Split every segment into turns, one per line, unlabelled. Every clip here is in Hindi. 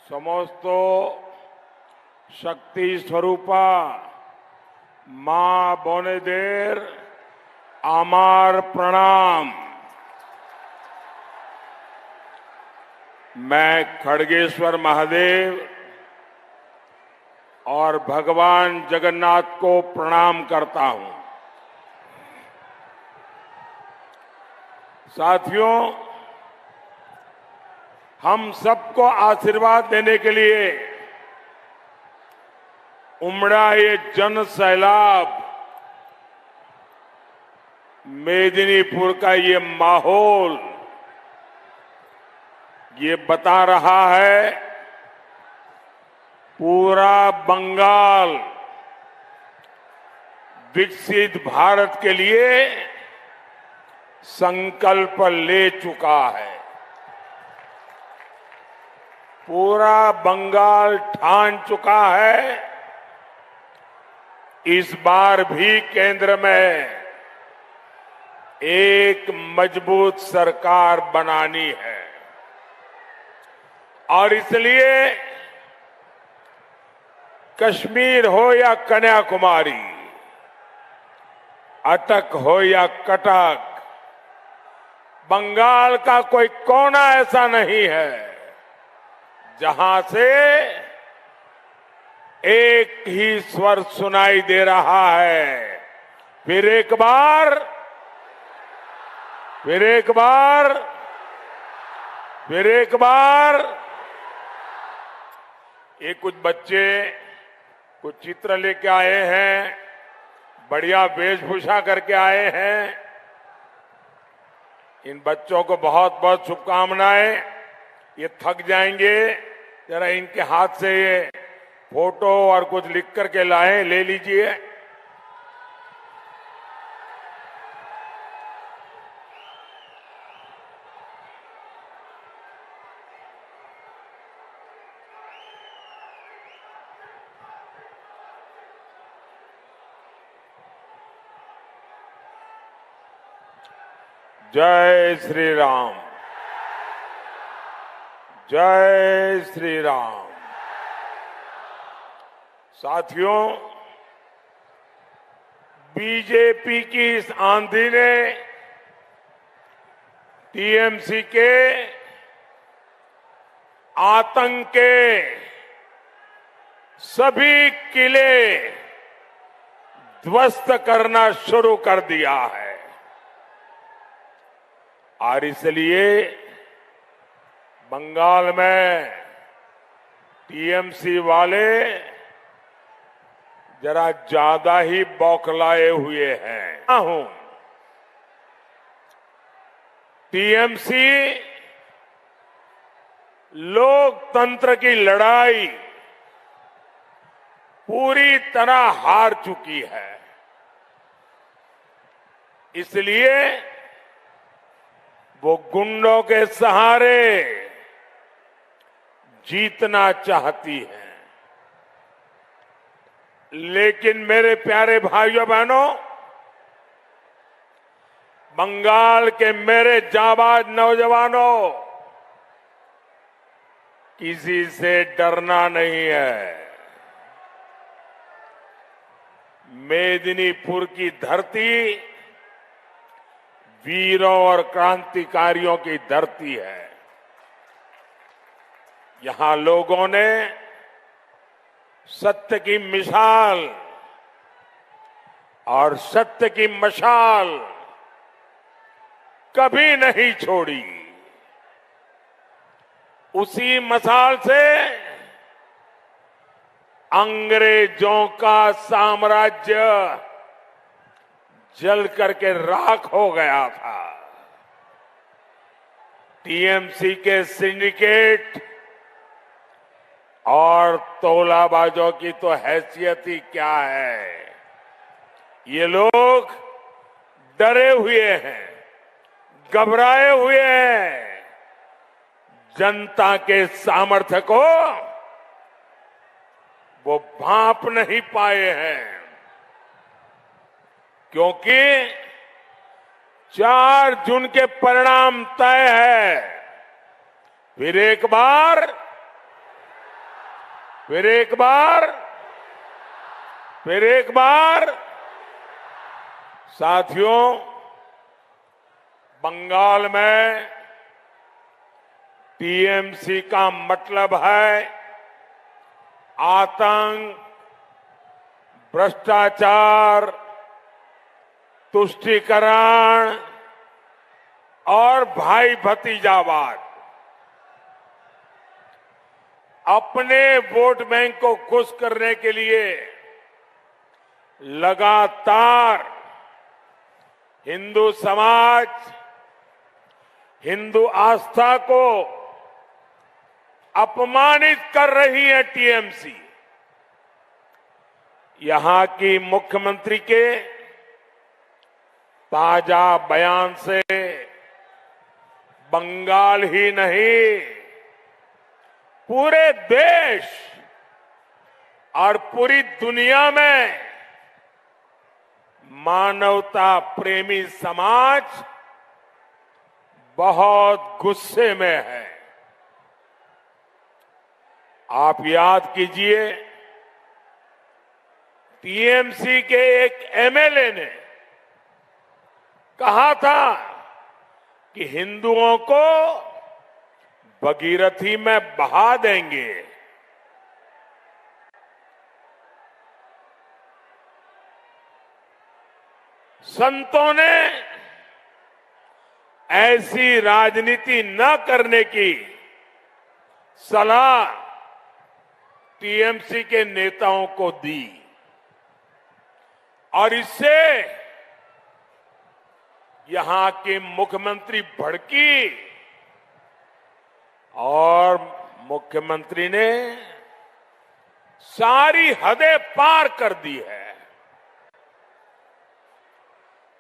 समस्तो शक्ति स्वरूपा मां बोनेदेर आमार प्रणाम। मैं खड़गेश्वर महादेव और भगवान जगन्नाथ को प्रणाम करता हूं। साथियों, हम सबको आशीर्वाद देने के लिए उमड़ा ये जन सैलाब, मेदिनीपुर का ये माहौल ये बता रहा है पूरा बंगाल विकसित भारत के लिए संकल्प ले चुका है। पूरा बंगाल ठान चुका है इस बार भी केंद्र में एक मजबूत सरकार बनानी है। और इसलिए कश्मीर हो या कन्याकुमारी, अटक हो या कटक, बंगाल का कोई कोना ऐसा नहीं है जहां से एक ही स्वर सुनाई दे रहा है। फिर एक बार, फिर एक बार, फिर एक बार। ये कुछ बच्चे कुछ चित्र लेके आए हैं, बढ़िया वेशभूषा करके आए हैं। इन बच्चों को बहुत बहुत शुभकामनाएं। ये थक जाएंगे, जरा इनके हाथ से ये फोटो और कुछ लिख करके लाएं, ले लीजिए। जय श्री राम, जय श्री राम। साथियों, बीजेपी की इस आंधी ने टीएमसी के आतंक के सभी किले ध्वस्त करना शुरू कर दिया है। और इसलिए बंगाल में टीएमसी वाले जरा ज्यादा ही बौखलाए हुए हैं। टीएमसी लोकतंत्र की लड़ाई पूरी तरह हार चुकी है। इसलिए वो गुंडों के सहारे जीतना चाहती है। लेकिन मेरे प्यारे भाइयों बहनों, बंगाल के मेरे जाबाज नौजवानों, किसी से डरना नहीं है। मेदिनीपुर की धरती वीरों और क्रांतिकारियों की धरती है। यहां लोगों ने सत्य की मिसाल और सत्य की मशाल कभी नहीं छोड़ी। उसी मशाल से अंग्रेजों का साम्राज्य जल करके राख हो गया था। टीएमसी के सिंडिकेट और तोलाबाजों की तो हैसियत ही क्या है। ये लोग डरे हुए हैं, घबराए हुए हैं। जनता के सामर्थ्य को वो भांप नहीं पाए हैं, क्योंकि 4 जून के परिणाम तय है। फिर एक बार, फिर एक बार साथियों, बंगाल में टीएमसी का मतलब है आतंक, भ्रष्टाचार, तुष्टीकरण और भाई भतीजावाद। अपने वोट बैंक को खुश करने के लिए लगातार हिंदू समाज, हिंदू आस्था को अपमानित कर रही है टीएमसी। यहां की मुख्यमंत्री के ताजा बयान से बंगाल ही नहीं, पूरे देश और पूरी दुनिया में मानवता प्रेमी समाज बहुत गुस्से में है। आप याद कीजिए, टीएमसी के एक एमएलए ने कहा था कि हिंदुओं को भगीरथी में बहा देंगे। संतों ने ऐसी राजनीति न करने की सलाह टीएमसी के नेताओं को दी और इससे यहां की मुख्यमंत्री भड़की और मुख्यमंत्री ने सारी हदें पार कर दी है।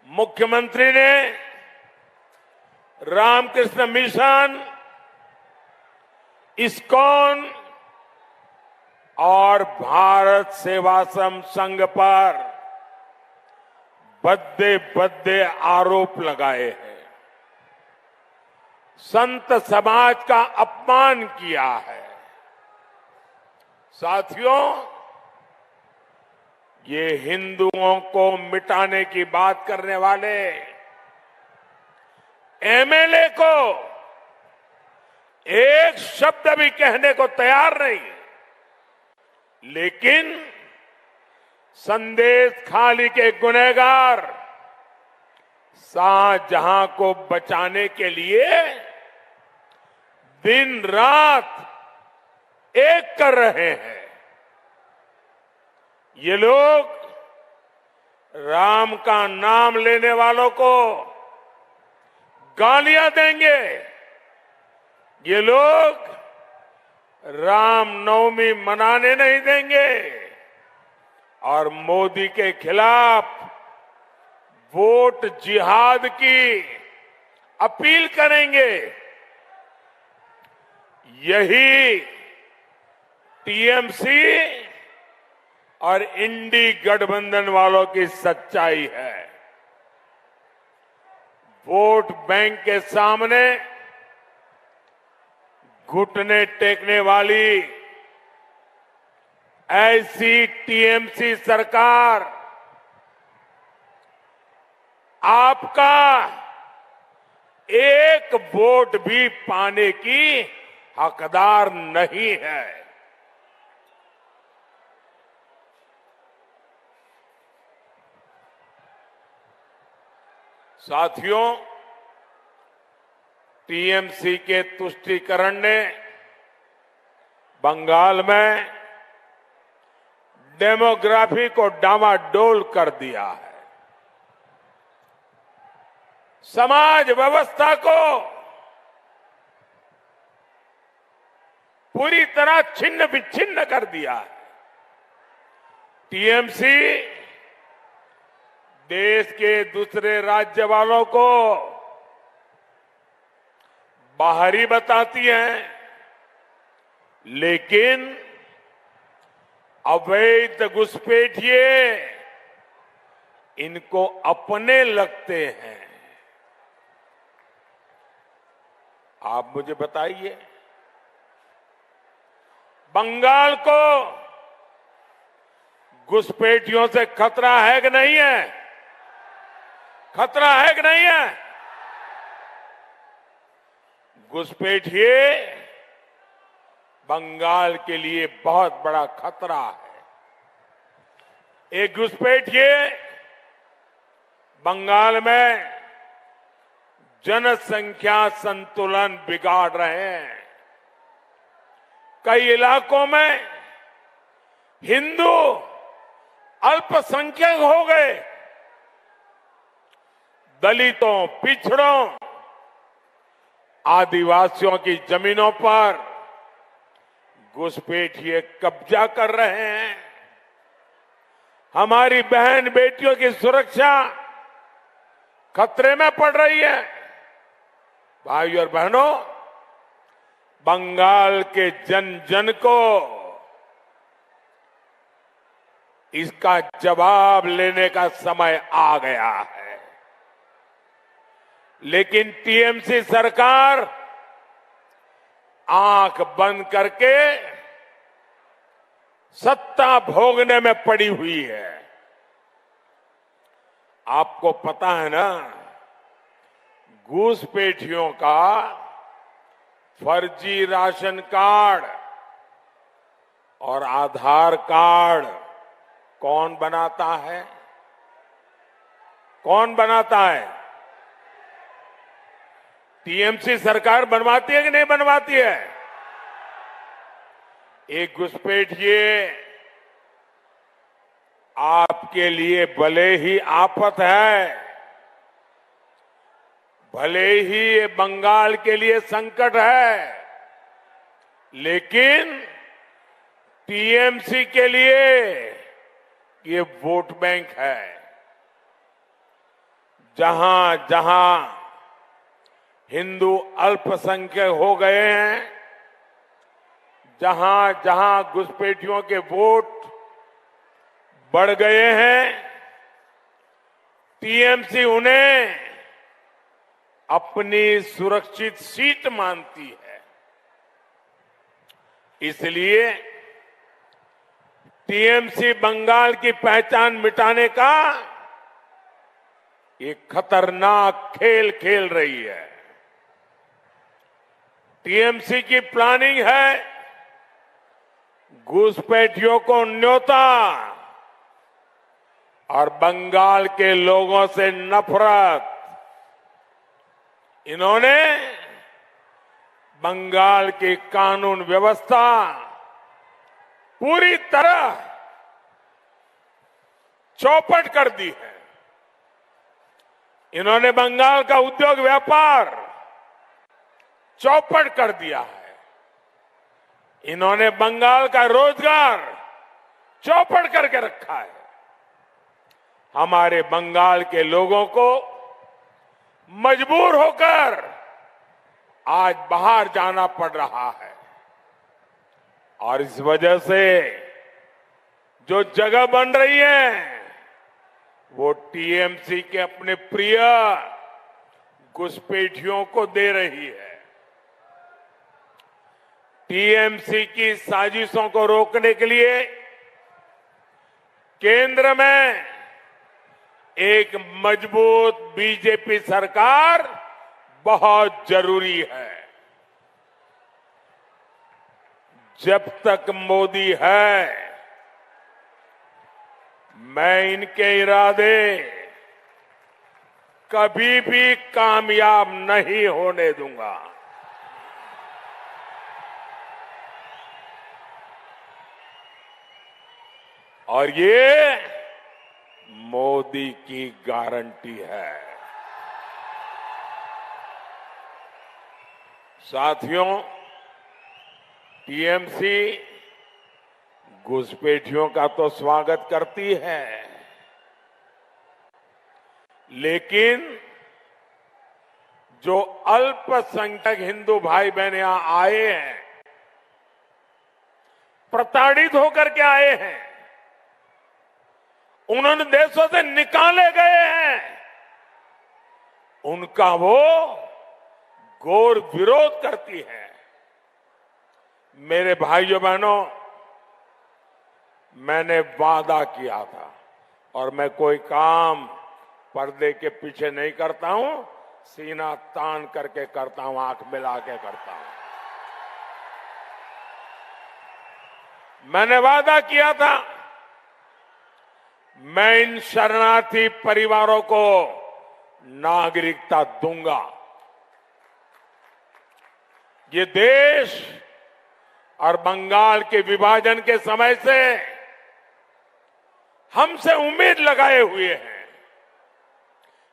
मुख्यमंत्री ने रामकृष्ण मिशन, इस्कॉन और भारत सेवाश्रम संघ पर भद्दे भद्दे आरोप लगाए हैं, संत समाज का अपमान किया है। साथियों, ये हिंदुओं को मिटाने की बात करने वाले एमएलए को एक शब्द भी कहने को तैयार नहीं, लेकिन संदेश खाली के गुनहगार शाहजहां को बचाने के लिए दिन रात एक कर रहे हैं। ये लोग राम का नाम लेने वालों को गालियां देंगे। ये लोग रामनवमी मनाने नहीं देंगे और मोदी के खिलाफ वोट जिहाद की अपील करेंगे। यही टीएमसी और इंडी गठबंधन वालों की सच्चाई है। वोट बैंक के सामने घुटने टेकने वाली ऐसी टीएमसी सरकार आपका एक वोट भी पाने की हकदार नहीं है। साथियों, टीएमसी के तुष्टीकरण ने बंगाल में डेमोग्राफी को डामाडोल कर दिया है। समाज व्यवस्था को पूरी तरह छिन्न विच्छिन्न कर दिया है। टीएमसी देश के दूसरे राज्य वालों को बाहरी बताती है, लेकिन अवैध घुसपैठिए इनको अपने लगते हैं। आप मुझे बताइए, बंगाल को घुसपैठियों से खतरा है कि नहीं है? खतरा है कि नहीं है? घुसपैठिए बंगाल के लिए बहुत बड़ा खतरा है। एक घुसपैठिए बंगाल में जनसंख्या संतुलन बिगाड़ रहे हैं। कई इलाकों में हिंदू अल्पसंख्यक हो गए। दलितों, पिछड़ों, आदिवासियों की जमीनों पर घुसपैठिए कब्जा कर रहे हैं। हमारी बहन बेटियों की सुरक्षा खतरे में पड़ रही है। भाइयों और बहनों, बंगाल के जन जन को इसका जवाब लेने का समय आ गया है। लेकिन टीएमसी सरकार आंख बंद करके सत्ता भोगने में पड़ी हुई है। आपको पता है ना, घुसपैठियों का फर्जी राशन कार्ड और आधार कार्ड कौन बनाता है? कौन बनाता है? टीएमसी सरकार बनवाती है कि नहीं बनवाती है? एक घुसपैठिए आपके लिए भले ही आफत है, भले ही ये बंगाल के लिए संकट है, लेकिन टीएमसी के लिए ये वोट बैंक है। जहां जहां हिंदू अल्पसंख्यक हो गए हैं, जहां जहां घुसपैठियों के वोट बढ़ गए हैं, टीएमसी उन्हें अपनी सुरक्षित सीट मानती है। इसलिए टीएमसी बंगाल की पहचान मिटाने का एक खतरनाक खेल खेल रही है। टीएमसी की प्लानिंग है घुसपैठियों को न्योता और बंगाल के लोगों से नफरत। इन्होंने बंगाल की कानून व्यवस्था पूरी तरह चौपट कर दी है। इन्होंने बंगाल का उद्योग व्यापार चौपट कर दिया है। इन्होंने बंगाल का रोजगार चौपट करके रखा है। हमारे बंगाल के लोगों को मजबूर होकर आज बाहर जाना पड़ रहा है और इस वजह से जो जगह बन रही है वो टीएमसी के अपने प्रिय घुसपैठियों को दे रही है। टीएमसी की साजिशों को रोकने के लिए केंद्र में एक मजबूत बीजेपी सरकार बहुत जरूरी है। जब तक मोदी है, मैं इनके इरादे कभी भी कामयाब नहीं होने दूंगा। और ये मोदी की गारंटी है। साथियों, टीएमसी घुसपैठियों का तो स्वागत करती है, लेकिन जो अल्पसंख्यक हिंदू भाई बहन यहां आए हैं, प्रताड़ित होकर के आए हैं, उन्होंने देशों से निकाले गए हैं, उनका वो घोर विरोध करती है। मेरे भाइयों बहनों, मैंने वादा किया था और मैं कोई काम पर्दे के पीछे नहीं करता हूं, सीना तान करके करता हूं, आंख मिला के करता हूं। मैंने वादा किया था मैं इन शरणार्थी परिवारों को नागरिकता दूंगा। ये देश और बंगाल के विभाजन के समय से हमसे उम्मीद लगाए हुए हैं।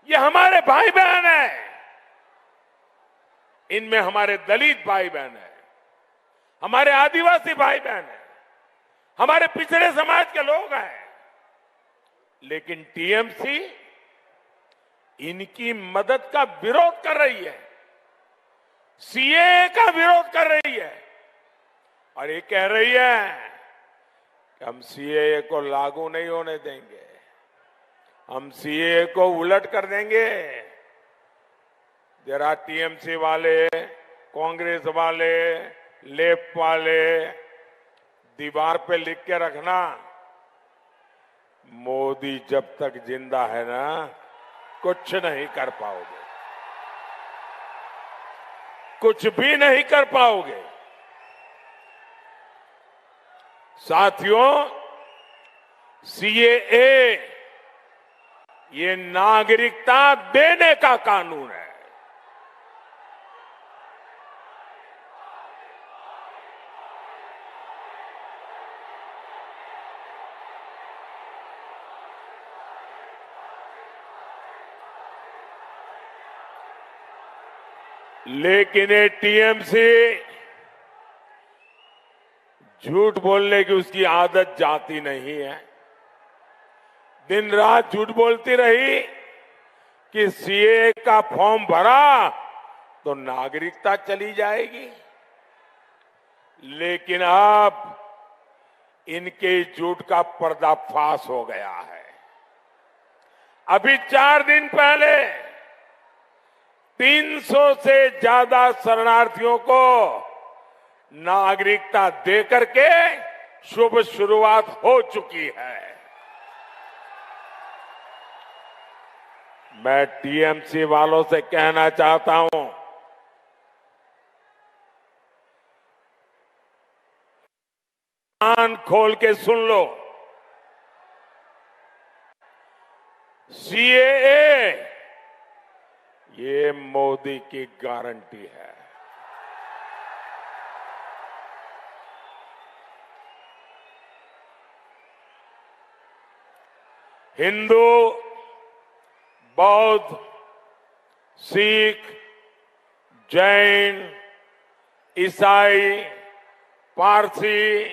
ये हमारे भाई बहन हैं, इनमें हमारे दलित भाई बहन हैं, हमारे आदिवासी भाई बहन हैं, हमारे पिछड़े समाज के लोग हैं। लेकिन टीएमसी इनकी मदद का विरोध कर रही है, सीएए का विरोध कर रही है और ये कह रही है कि हम सीएए को लागू नहीं होने देंगे, हम सीएए को उलट कर देंगे। जरा टीएमसी वाले, कांग्रेस वाले, लेफ्ट वाले दीवार पे लिख के रखना, मोदी जब तक जिंदा है ना कुछ नहीं कर पाओगे, कुछ भी नहीं कर पाओगे। साथियों, सीएए ये नागरिकता देने का कानून है। लेकिन ये टीएमसी झूठ बोलने की उसकी आदत जाती नहीं है। दिन रात झूठ बोलती रही कि सीए का फॉर्म भरा तो नागरिकता चली जाएगी। लेकिन अब इनके झूठ का पर्दाफाश हो गया है। अभी 4 दिन पहले 300 से ज्यादा शरणार्थियों को नागरिकता देकर के शुभ शुरुआत हो चुकी है। मैं टीएमसी वालों से कहना चाहता हूं, कान खोल के सुन लो, सीएए ये मोदी की गारंटी है। हिंदू, बौद्ध, सिख, जैन, ईसाई, पारसी,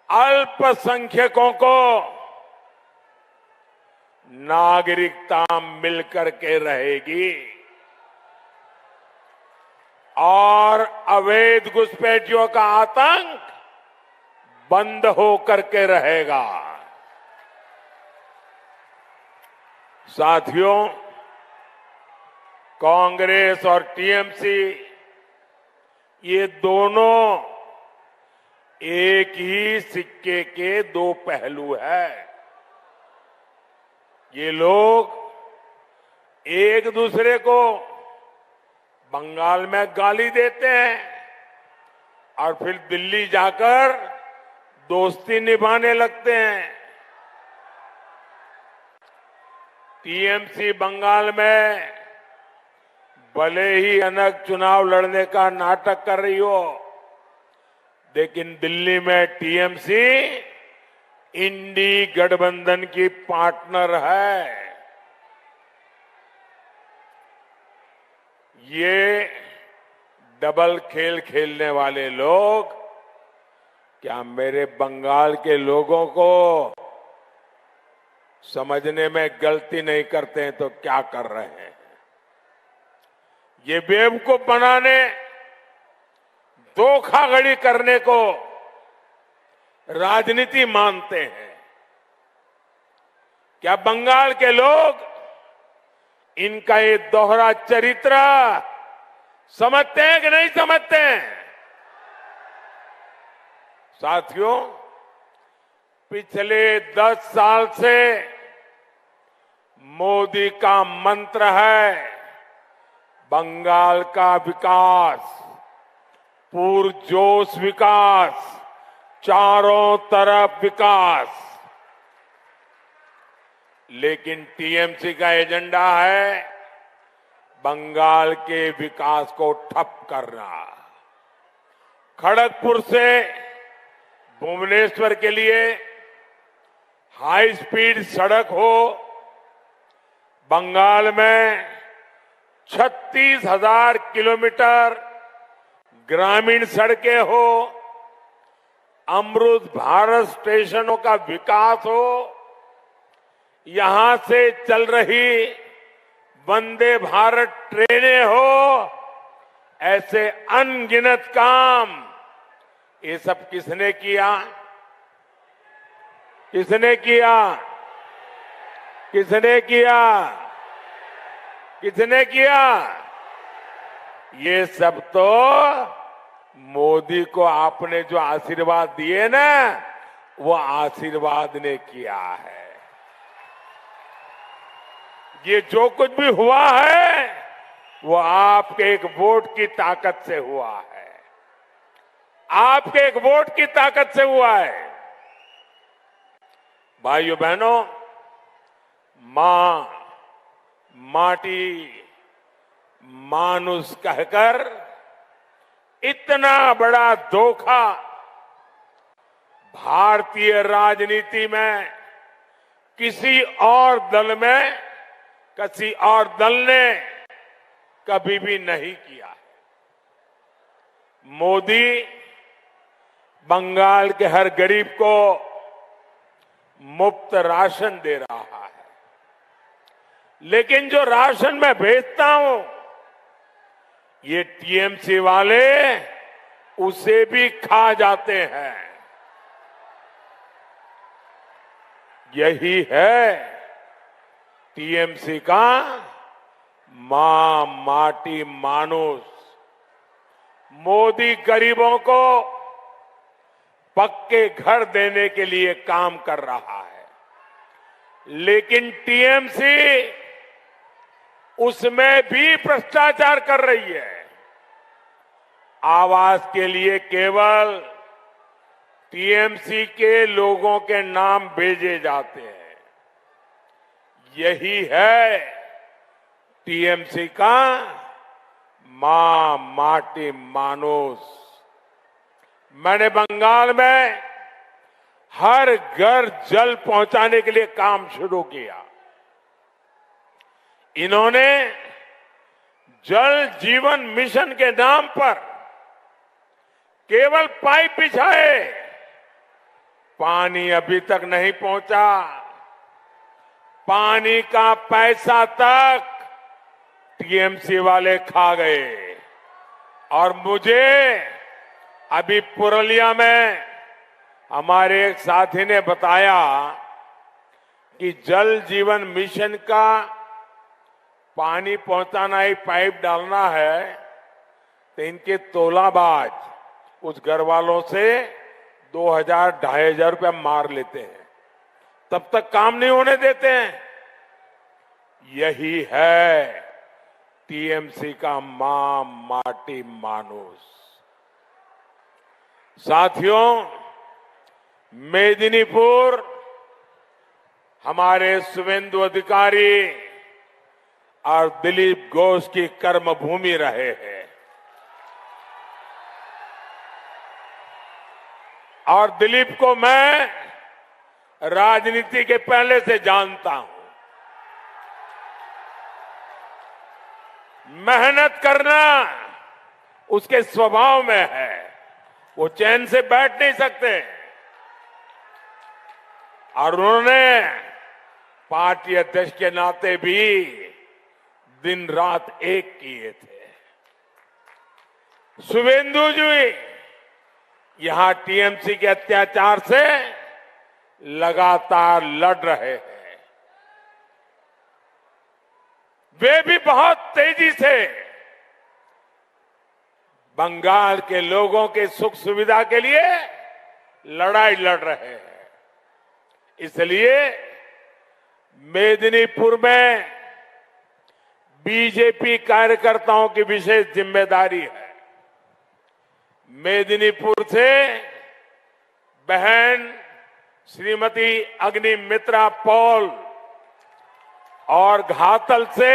अल्पसंख्यकों को नागरिकता मिलकर के रहेगी और अवैध घुसपैठियों का आतंक बंद होकर के रहेगा। साथियों, कांग्रेस और टीएमसी ये दोनों एक ही सिक्के के दो पहलू है। ये लोग एक दूसरे को बंगाल में गाली देते हैं और फिर दिल्ली जाकर दोस्ती निभाने लगते हैं। टीएमसी बंगाल में भले ही अनग चुनाव लड़ने का नाटक कर रही हो, लेकिन दिल्ली में टीएमसी इंडी गठबंधन की पार्टनर है। ये डबल खेल खेलने वाले लोग क्या मेरे बंगाल के लोगों को समझने में गलती नहीं करते हैं तो क्या कर रहे हैं? ये बेवकूफ बनाने, धोखाधड़ी करने को राजनीति मानते हैं। क्या बंगाल के लोग इनका ये दोहरा चरित्र समझते हैं कि नहीं समझते हैं? साथियों, पिछले 10 साल से मोदी का मंत्र है बंगाल का विकास, पुरजोश विकास, चारों तरफ विकास। लेकिन टीएमसी का एजेंडा है बंगाल के विकास को ठप करना। खड़गपुर से भुवनेश्वर के लिए हाई स्पीड सड़क हो, बंगाल में 36,000 किलोमीटर ग्रामीण सड़कें हो, अमृत भारत स्टेशनों का विकास हो, यहां से चल रही वंदे भारत ट्रेनें हो, ऐसे अनगिनत काम ये सब किसने किया? किसने किया? किसने किया? किसने किया? ये सब तो मोदी को आपने जो आशीर्वाद दिए ना, वो आशीर्वाद ने किया है। ये जो कुछ भी हुआ है वो आपके एक वोट की ताकत से हुआ है, आपके एक वोट की ताकत से हुआ है। भाइयों बहनों, मां, माटी, मानुष कहकर इतना बड़ा धोखा भारतीय राजनीति में किसी और दल ने कभी भी नहीं किया है। मोदी बंगाल के हर गरीब को मुफ्त राशन दे रहा है, लेकिन जो राशन मैं भेजता हूं ये टीएमसी वाले उसे भी खा जाते हैं। यही है टीएमसी का मां, माटी, मानुष। मोदी गरीबों को पक्के घर देने के लिए काम कर रहा है, लेकिन टीएमसी उसमें भी भ्रष्टाचार कर रही है। आवास के लिए केवल टीएमसी के लोगों के नाम भेजे जाते हैं। यही है टीएमसी का मां, माटी, मानुष। मैंने बंगाल में हर घर जल पहुंचाने के लिए काम शुरू किया। इन्होंने जल जीवन मिशन के नाम पर केवल पाइप बिछाए, पानी अभी तक नहीं पहुंचा। पानी का पैसा तक टीएमसी वाले खा गए। और मुझे अभी पुरुलिया में हमारे एक साथी ने बताया कि जल जीवन मिशन का पानी पहुंचाना ही, पाइप डालना है, तो इनके तोलाबाज उस घर वालों से 2,000-2,500 रुपया मार लेते हैं, तब तक काम नहीं होने देते हैं। यही है टीएमसी का मां, माटी, मानुष। साथियों, मेदिनीपुर हमारे शुभेंदु अधिकारी और दिलीप घोष की कर्मभूमि रहे हैं, और दिलीप को मैं राजनीति के पहले से जानता हूं। मेहनत करना उसके स्वभाव में है, वो चैन से बैठ नहीं सकते। और उन्होंने पार्टी अध्यक्ष के नाते भी दिन रात एक किए थे। शुभेंदु जी यहां टीएमसी के अत्याचार से लगातार लड़ रहे हैं। वे भी बहुत तेजी से बंगाल के लोगों के सुख सुविधा के लिए लड़ाई लड़ रहे हैं। इसलिए मेदिनीपुर में बीजेपी कार्यकर्ताओं की विशेष जिम्मेदारी है। मेदिनीपुर से बहन श्रीमती अग्निमित्रा पॉल और घातल से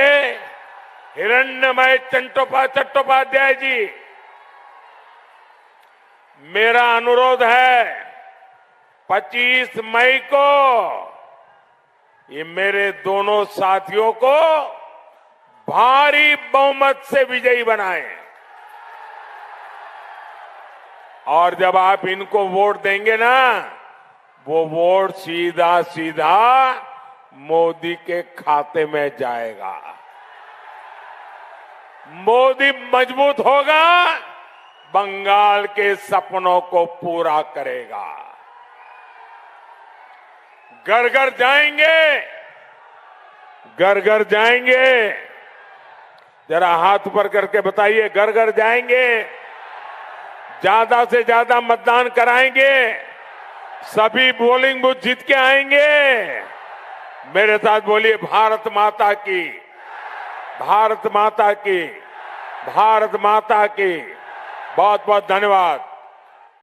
हिरण्यमय चट्टोपाध्याय जी, मेरा अनुरोध है 25 मई को ये मेरे दोनों साथियों को भारी बहुमत से विजयी बनाएं। और जब आप इनको वोट देंगे ना, वो वोट सीधा सीधा मोदी के खाते में जाएगा। मोदी मजबूत होगा, बंगाल के सपनों को पूरा करेगा। घर घर जाएंगे, घर घर जाएंगे। जरा हाथ ऊपर करके बताइए, घर घर जाएंगे, ज्यादा से ज्यादा मतदान कराएंगे, सभी पोलिंग बूथ जीत के आएंगे। मेरे साथ बोलिए, भारत माता की, भारत माता की, भारत माता की। बहुत बहुत धन्यवाद।